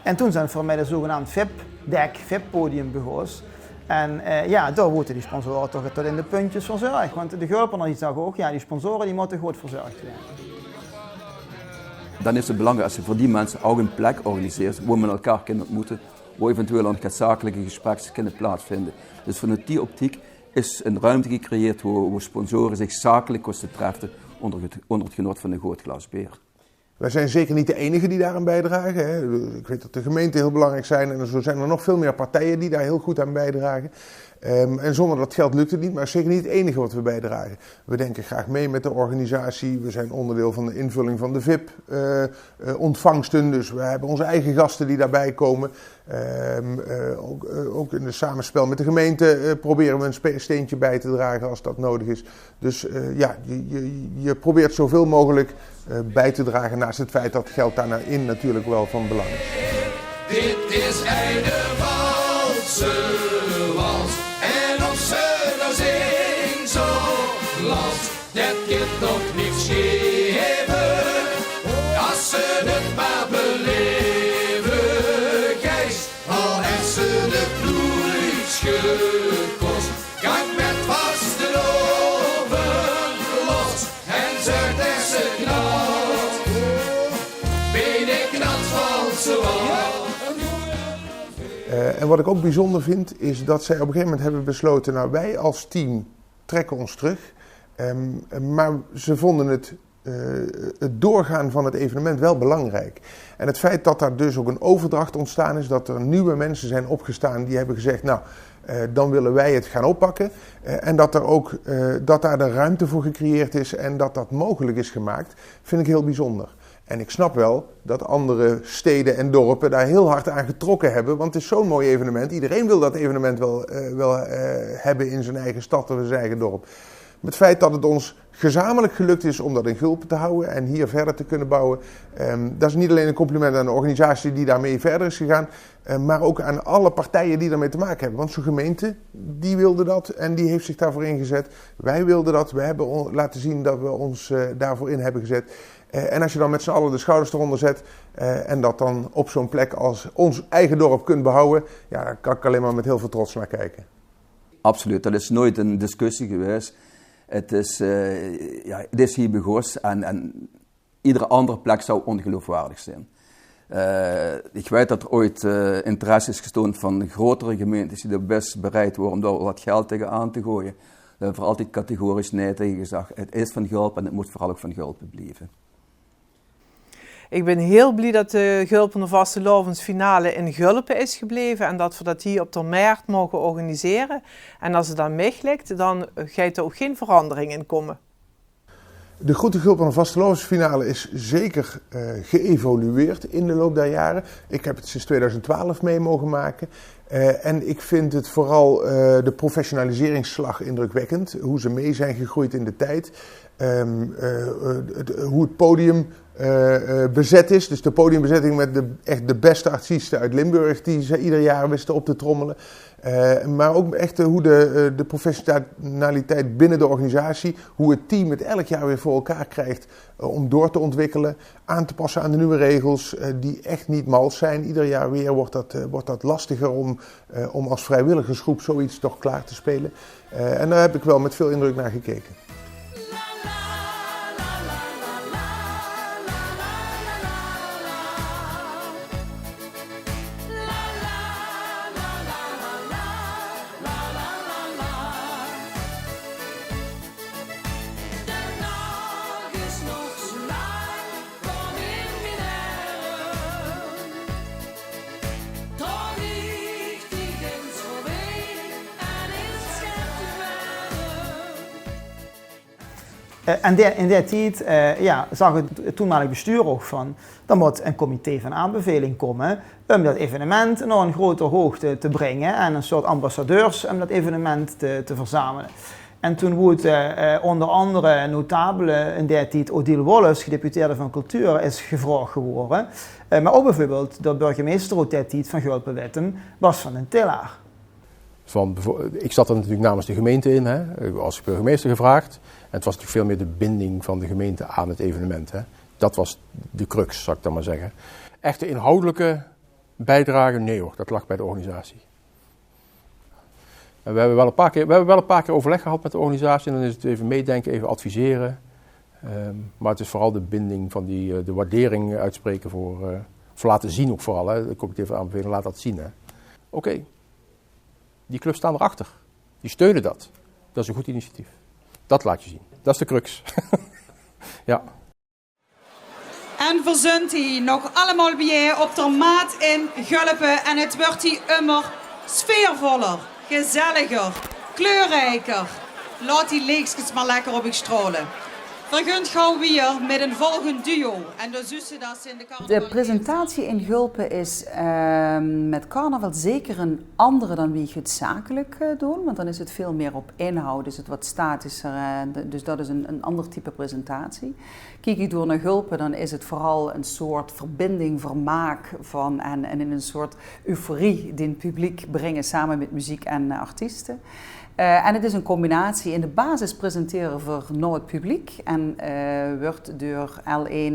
En toen zijn voor mij de zogenaamde VIP-deck, VIP-podium begonnen. En daar moeten die sponsoren toch tot in de puntjes verzorgd. Want de Gulpeners zeggen ook, ja, die sponsoren die moeten goed verzorgd worden. Dan is het belangrijk als je voor die mensen ook een plek organiseert waar men elkaar kan ontmoeten, waar eventueel een zakelijke gesprekken kunnen plaatsvinden. Dus vanuit die optiek is een ruimte gecreëerd waar sponsoren zich zakelijk kosten treffen onder het genot van een groot glas bier. Wij zijn zeker niet de enige die daaraan bijdragen. Hè. Ik weet dat de gemeenten heel belangrijk zijn en zo zijn er nog veel meer partijen die daar heel goed aan bijdragen. En zonder dat geld lukt het niet, maar het is zeker niet het enige wat we bijdragen. We denken graag mee met de organisatie. We zijn onderdeel van de invulling van de VIP-ontvangsten. Dus we hebben onze eigen gasten die daarbij komen. Ook in het samenspel met de gemeente proberen we een steentje bij te dragen als dat nodig is. Dus je probeert zoveel mogelijk bij te dragen naast het feit dat geld daarin natuurlijk wel van belang is. Dit is Heidevalse wals en op ze dan zingt zo last. Dat kind nog niets geven, als ze het maar beleven. Geest, al heeft ze de bloeds gekost, gang met vaste loven los en zucht en ze knalt. Ben ik nat van ze wals. En wat ik ook bijzonder vind, is dat zij op een gegeven moment hebben besloten, nou wij als team trekken ons terug. Maar ze vonden het doorgaan van het evenement wel belangrijk. En het feit dat daar dus ook een overdracht ontstaan is, dat er nieuwe mensen zijn opgestaan die hebben gezegd, nou dan willen wij het gaan oppakken. En dat er ook dat daar de ruimte voor gecreëerd is en dat dat mogelijk is gemaakt, vind ik heel bijzonder. En ik snap wel dat andere steden en dorpen daar heel hard aan getrokken hebben. Want het is zo'n mooi evenement. Iedereen wil dat evenement wel hebben in zijn eigen stad of in zijn eigen dorp. het feit dat het ons gezamenlijk gelukt is om dat in Gulpen te houden en hier verder te kunnen bouwen. Dat is niet alleen een compliment aan de organisatie die daarmee verder is gegaan, maar ook aan alle partijen die daarmee te maken hebben. Want zo'n gemeente, die wilde dat en die heeft zich daarvoor ingezet. Wij wilden dat, we hebben laten zien dat we ons daarvoor in hebben gezet. En als je dan met z'n allen de schouders eronder zet en dat dan op zo'n plek als ons eigen dorp kunt behouden, ja, daar kan ik alleen maar met heel veel trots naar kijken. Absoluut, dat is nooit een discussie geweest. Het is hier Begos en iedere andere plek zou ongeloofwaardig zijn. Ik weet dat er ooit interesse is getoond van grotere gemeentes die er best bereid waren om daar wat geld tegenaan te gooien. We hebben er altijd categorisch nee tegen gezegd. Het is van Gulpen en het moet vooral ook van Gulpen blijven. Ik ben heel blij dat de Gulpener Vastelovensfinale in Gulpen is gebleven en dat we dat hier op de Maart mogen organiseren. En als het dan meeglikt, dan gaat er ook geen verandering in komen. De Grote Gulpener Vastelovensfinale is zeker geëvolueerd in de loop der jaren. Ik heb het sinds 2012 mee mogen maken. En ik vind het vooral de professionaliseringsslag indrukwekkend. Hoe ze mee zijn gegroeid in de tijd. Hoe het podium bezet is. Dus de podiumbezetting met echt de beste artiesten uit Limburg die ze ieder jaar wisten op te trommelen. Maar ook echt hoe de professionaliteit binnen de organisatie, hoe het team het elk jaar weer voor elkaar krijgt om door te ontwikkelen, aan te passen aan de nieuwe regels die echt niet mals zijn. Ieder jaar weer wordt dat lastiger om als vrijwilligersgroep zoiets toch klaar te spelen. En daar heb ik wel met veel indruk naar gekeken. En in die tijd zag het toenmalig bestuur ook van, er moet een comité van aanbeveling komen om dat evenement naar een grotere hoogte te brengen en een soort ambassadeurs om dat evenement te verzamelen. En toen wordt onder andere notabele in die tijd Odile Wolles, gedeputeerde van cultuur, is gevraagd geworden. Maar ook bijvoorbeeld de burgemeester uit die tijd van Gulpen-Wittem was van den Tillaar. Ik zat er natuurlijk namens de gemeente in, hè, als burgemeester gevraagd. En het was natuurlijk veel meer de binding van de gemeente aan het evenement. Hè. Dat was de crux, zou ik dan maar zeggen. Echte inhoudelijke bijdrage, nee hoor, dat lag bij de organisatie. En we hebben wel een paar keer overleg gehad met de organisatie. En dan is het even meedenken, even adviseren. Maar het is vooral de binding van de waardering uitspreken voor laten zien ook vooral. Hè. Ik kom het even aanbevelen, laat dat zien. Oké. Die clubs staan erachter. Die steunen dat. Dat is een goed initiatief. Dat laat je zien. Dat is de crux. Ja. En verzint hij nog allemaal weer op de maat in Gulpen. En het wordt hier immer sfeervoller, gezelliger, kleurrijker. Laat die leekjes maar lekker op je stralen. Vergunt gauw weer met een volgend duo. En de zussen dat in de carnaval. De presentatie in Gulpen is met carnaval zeker een andere dan wie je het zakelijk doen. Want dan is het veel meer op inhoud, is het wat statischer. Dus dat is een ander type presentatie. Kijk je door naar Gulpen, dan is het vooral een soort verbinding, vermaak van en in een soort euforie die het publiek brengen samen met muziek en artiesten. En het is een combinatie. In de basis presenteren we naar het publiek en wordt door L1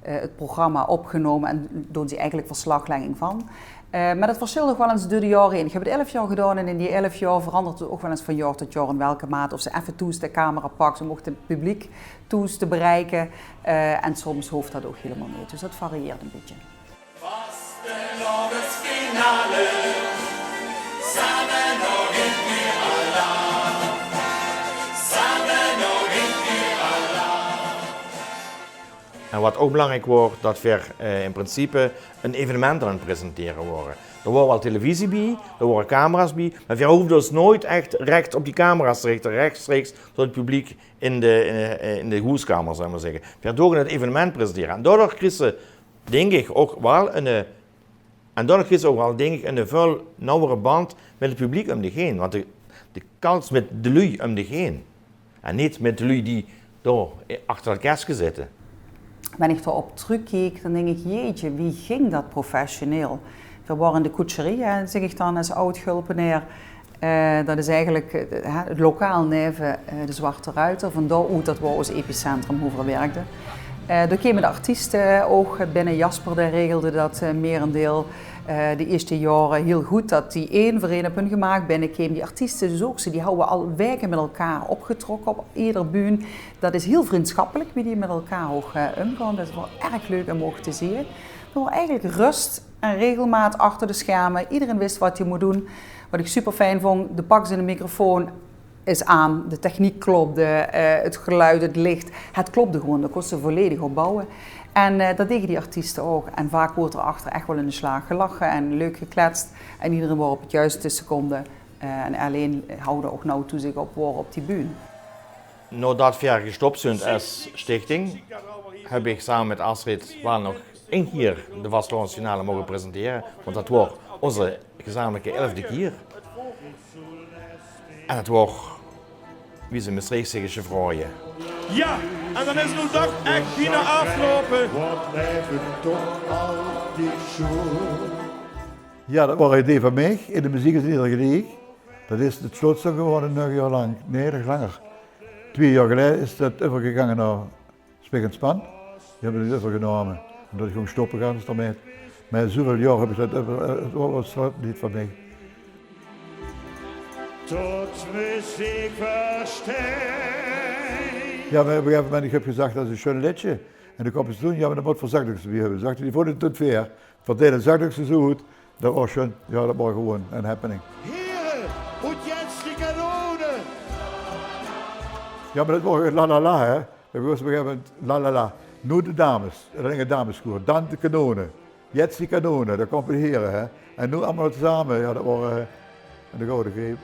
het programma opgenomen en doen ze eigenlijk verslaglegging van. Maar dat verschilt nog wel eens door de jaren heen. Ik heb het 11 jaar gedaan en in die 11 jaar verandert het ook wel eens van jaar tot jaar in welke mate. Of ze even toes de camera pakken, ze mochten het publiek toes te bereiken. En soms hoeft dat ook helemaal niet. Dus dat varieert een beetje. Vastelovensfinale, samen nog in keer Allah. Samen nog in keer Allah. En wat ook belangrijk wordt, dat we in principe een evenement aan het presenteren worden. Er wordt wel televisie bij, er worden camera's bij, maar we hoeven dus nooit echt recht op die camera's te richten, rechtstreeks tot het publiek in de hoeskamer, zou ik maar zeggen. We doen het evenement presenteren. En daardoor krijg je, denk ik, ook wel een veel nauwere band met het publiek om zich heen. Want de kans met de lui om zich heen. En niet met de lui die daar achter het kastje zitten. Wenn ich daarop terugkijk, dan denk ik, jeetje, wie ging dat professioneel? We waren in de koetserie, zeg ik dan als oud-Gulpenaar. Dat is eigenlijk het lokaal neven de Zwarte Ruiter. Vandaar uit dat we ons epicentrum over werkten. Daar kwamen de artiesten ook binnen. Jasper die regelde dat merendeel. De eerste jaren heel goed dat die één voor één hebben gemaakt. Binnenkwamen die artiesten dus ook. Die houden al weken met elkaar opgetrokken op ieder buurt. Dat is heel vriendschappelijk wie die met elkaar ook omgaan. Dat is wel erg leuk om ook te zien. Er was eigenlijk rust en regelmaat achter de schermen. Iedereen wist wat je moet doen. Wat ik super fijn vond, de pakjes in de microfoon is aan. De techniek klopte, het geluid, het licht. Het klopte gewoon, daar kon ze volledig op bouwen. En dat deden die artiesten ook. En vaak wordt er achter echt wel in de slaag gelachen en leuk gekletst. En iedereen was op het juiste seconde. En alleen houden ook nou toe zich op die bühne. Nadat we gestopt zijn als stichting, heb ik samen met Astrid wel nog één keer de vastelandsfinale mogen presenteren. Want dat wordt onze gezamenlijke 11e keer. En het wordt, wie ze Maastricht zeggen, chevrooien. Ja, en dan is het nu toch echt bijna afgelopen. Wat blijft het toch altijd zo? Ja, dat was een idee van mij. In de muziek is het ieder gelijk. Dat is het slotstuk geworden 9 jaar lang. Nee, nog langer. 2 jaar geleden is dat overgegaan naar Spiek en Span. Die hebben het overgenomen. Omdat ik gewoon stoppen gaan is daarmee. Maar zoveel jaar heb ik dat het niet van mij. Tot muziek verstaan. Ja, maar op een gegeven moment, ik heb gezegd, dat is een schön liedje. En dan kwam ze doen, ja, maar dat moet voor zakdoekjes bij hebben. Zegt, die vonden het tot ver. Verdelen zakdoekjes zo goed. Dat was schön, ja, dat was gewoon een happening. Heren, moet Jens die kanonen. Ja, maar dat was la la la, hè. Dat was op een gegeven moment la la la. Nu de dames, dat ging een dameskoor. Dan de kanonen. Jens die kanonen, dat kwam de heren, hè. En nu allemaal samen, ja, dat was de gouden greep.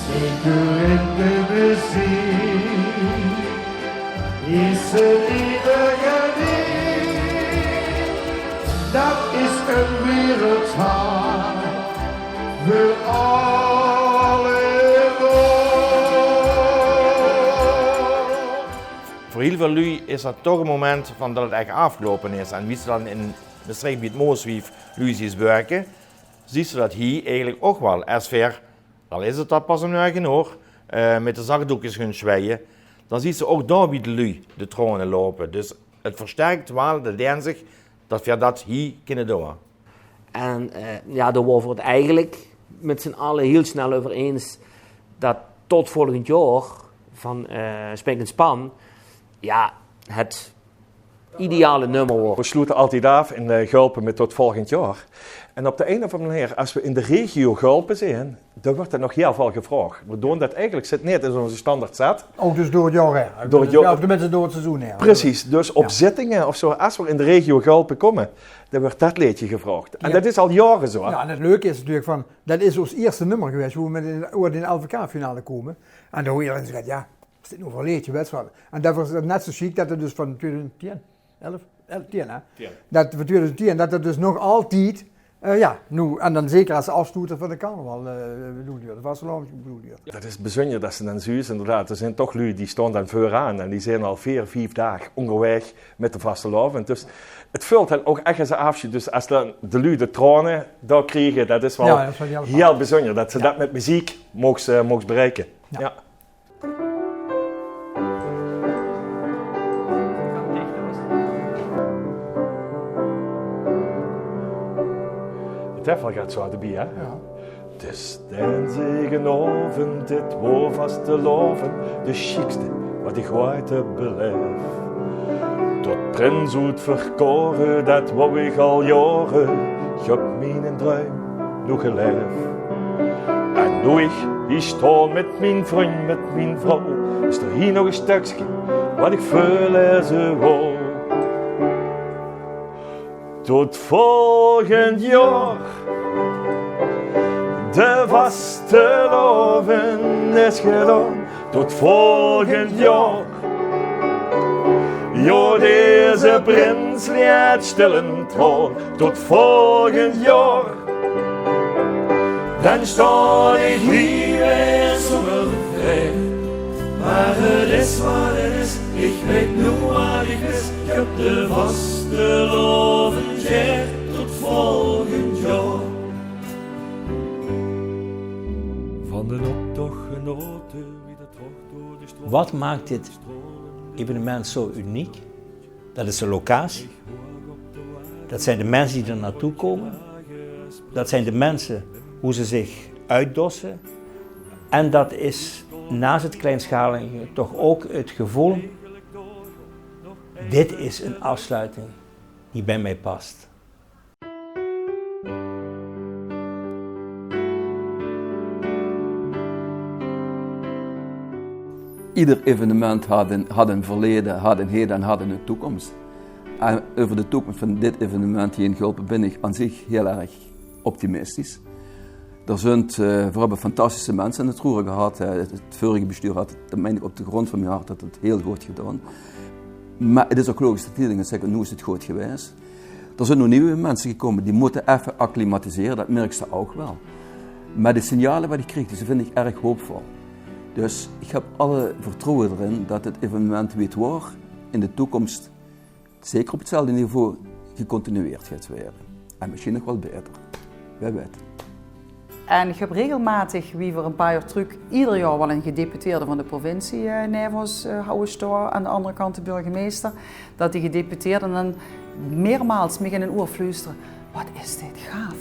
Zeker in de muziek is het ieder gedicht. Dat is een wereldtaal voor alle Voor heel veel lui is dat toch een moment van dat het echt afgelopen is. En wie ze dan in Maastricht bij het Mooswief lui ziet werken, ziet ze dat hier eigenlijk ook wel als ver. Dan is het dat pas om nu hoor, met de zakdoekjes gaan zwijgen. Dan ziet ze ook daar bij de lui de tronen lopen. Dus het versterkt wel de dinsdag dat we dat hier kunnen doen. En ja, daar waren we het eigenlijk met z'n allen heel snel over eens dat tot volgend jaar van Spiek en Span ja, het ideale nummer wordt. We sluiten altijd af in Gulpen met tot volgend jaar. En op de een of andere manier, als we in de regio Gulpen zijn, dan wordt er nog heel veel gevraagd. We doen dat eigenlijk, zit niet in onze standaard zet. Ook dus door het jaar heen? Door het jaar, of tenminste door het seizoen heen? Precies, dus op zittingen of zo, als we in de regio Gulpen komen, dan wordt dat liedje gevraagd. En dat is al jaren zo. Ja, en het leuke is natuurlijk van, dat is ons eerste nummer geweest, hoe we in de LVK-finale komen. En dan hoor je dan zeggen, ja, is dit nou voor een liedje, weet je wel. En dat was net zo chic dat het dus van 2010, 10 hè? 10. Dat van 2010, dat het dus nog altijd, ja, nu, en dan zeker als afstoeter van de carnaval bedoel je, de vastelavond bedoel je. Dat is bijzonder dat ze dan zo is, inderdaad. Er zijn toch lui die staan dan vooraan en die zijn al 4-5 dagen onderweg met de vastelavond. Dus het vult dan ook echt als een afschied. Dus als dan de lui de tranen daar krijgen, dat is wel, heel bijzonder dat ze dat met muziek mogen bereiken. Ja. Het effel gaat zo erbij, hè? Ja. Dus den zegenavond, dit was vast te loven, de chicste wat ik ooit heb beleefd. Tot prins uit verkoren, dat wou ik al jaren, ik heb mijn droom nog geleefd. En nu ik sta met mijn vriend, met mijn vrouw, is er hier nog een stukje wat ik verlezen wil. Tot volgend jaar, de vastelavond is gedaan. Tot volgend jaar, ja, deze prins laat stillen troon. Tot volgend jaar, dan sta ik hier weer zomervrij. Maar het is wat het is, ik weet nu wat ik is. Ik heb de vaste loven, tot volgend jaar. Van de optocht genoten, wie dat wordt door de stroom. Wat maakt dit evenement zo uniek? Dat is de locatie. Dat zijn de mensen die er naartoe komen. Dat zijn de mensen hoe ze zich uitdossen. En dat is naast het kleinschalige toch ook het gevoel. Dit is een afsluiting die bij mij past. Ieder evenement had een verleden, had een heden en had een toekomst. En over de toekomst van dit evenement hier in Gulpen ben ik aan zich heel erg optimistisch. We hebben fantastische mensen in het roer gehad. Het vorige bestuur had het, dat meen ik op de grond van mijn hart, het heel goed gedaan. Maar het is ook logisch dat die dingen zeggen, nu is het goed geweest. Er zijn nog nieuwe mensen gekomen, die moeten even acclimatiseren, dat merk ze ook wel. Maar de signalen wat ik kreeg, die vind ik erg hoopvol. Dus ik heb alle vertrouwen erin dat het evenement weet wordt in de toekomst zeker op hetzelfde niveau gecontinueerd gaat worden. En misschien nog wel beter. Wie weet. En ik heb regelmatig, wie voor een paar jaar terug, ieder jaar wel een gedeputeerde van de provincie Nijvels houden staan. Aan de andere kant de burgemeester. Dat die gedeputeerden dan meermaals me in een oor fluisteren. Wat is dit gaaf.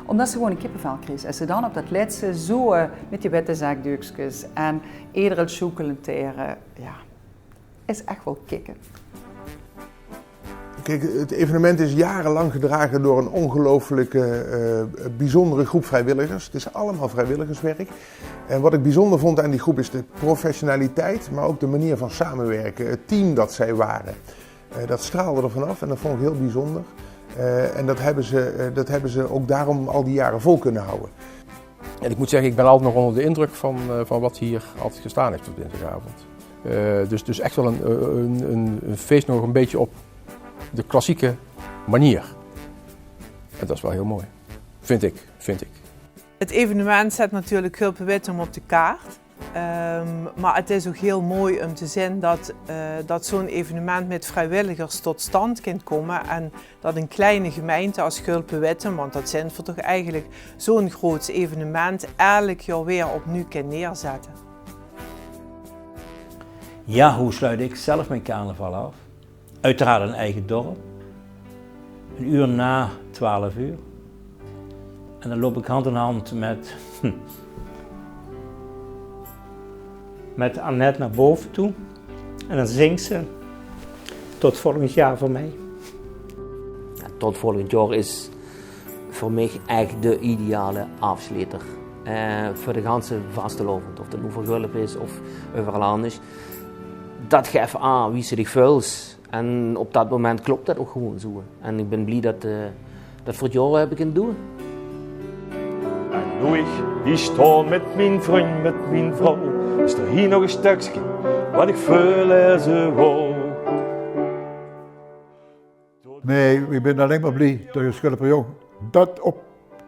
Omdat ze gewoon een kippenvel kreeg. En ze dan op dat laatste zo met die witte zakdoekjes en iedere chocolenteren, ja, is echt wel kicken. Kijk, het evenement is jarenlang gedragen door een ongelooflijke, bijzondere groep vrijwilligers. Het is allemaal vrijwilligerswerk. En wat ik bijzonder vond aan die groep is de professionaliteit, maar ook de manier van samenwerken. Het team dat zij waren, dat straalde er vanaf en dat vond ik heel bijzonder. En dat hebben ze ook daarom al die jaren vol kunnen houden. En ik moet zeggen, ik ben altijd nog onder de indruk van wat hier altijd gestaan heeft op dinsdagavond. Dus echt wel een feest nog een beetje op de klassieke manier. En dat is wel heel mooi. Vind ik. Het evenement zet natuurlijk Gulpen-Wittem op de kaart. Maar het is ook heel mooi om te zien dat zo'n evenement met vrijwilligers tot stand kan komen. En dat een kleine gemeente als Gulpen-Wittem, want dat zijn we toch eigenlijk zo'n groot evenement, elk jaar weer opnieuw kan neerzetten. Ja, hoe sluit ik zelf mijn carnaval af? Uiteraard een eigen dorp. Een uur na 12 uur. En dan loop ik hand in hand met Annette naar boven toe. En dan zingt ze tot volgend jaar voor mij. Ja, tot volgend jaar is voor mij echt de ideale afsluiter. Voor de ganse vastelovend. Of dat nu voor Gulpen is of overal anders. Dat geeft aan wie ze zich voelt. En op dat moment klopt dat ook gewoon zo. En ik ben blij dat voor het jaar heb ik kunnen doen. En nu ik sta met mijn vriend, met mijn vrouw, is er hier nog een stukje wat ik veel lezen wil. Nee, ik ben alleen maar blij dat je Schulpen dat op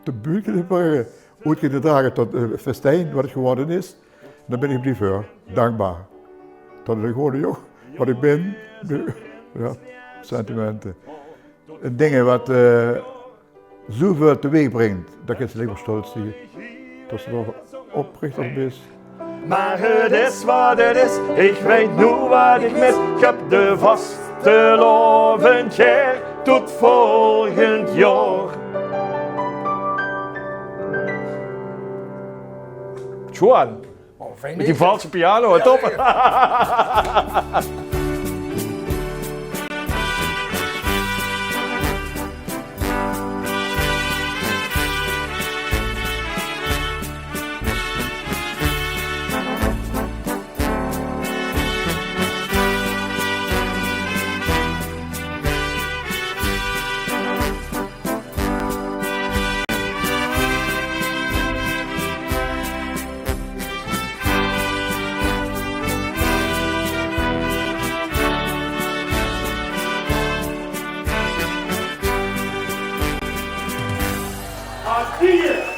de buurt kunnen brengen. Ooit kunnen dragen tot een festijn, wat het geworden is. Daar ben ik blij voor, dankbaar. Dat ik gewoon jong wat ik ben. Ja, sentimenten. En dingen wat zoveel teweeg brengt, dat ik het alleen maar stolz zie. Dat ze er oprichter is. Maar het is wat het is, ik weet nu wat ik mis. Ik heb de vaste lovend jaar tot volgend jaar. Johan, met die valse piano, top. Hier!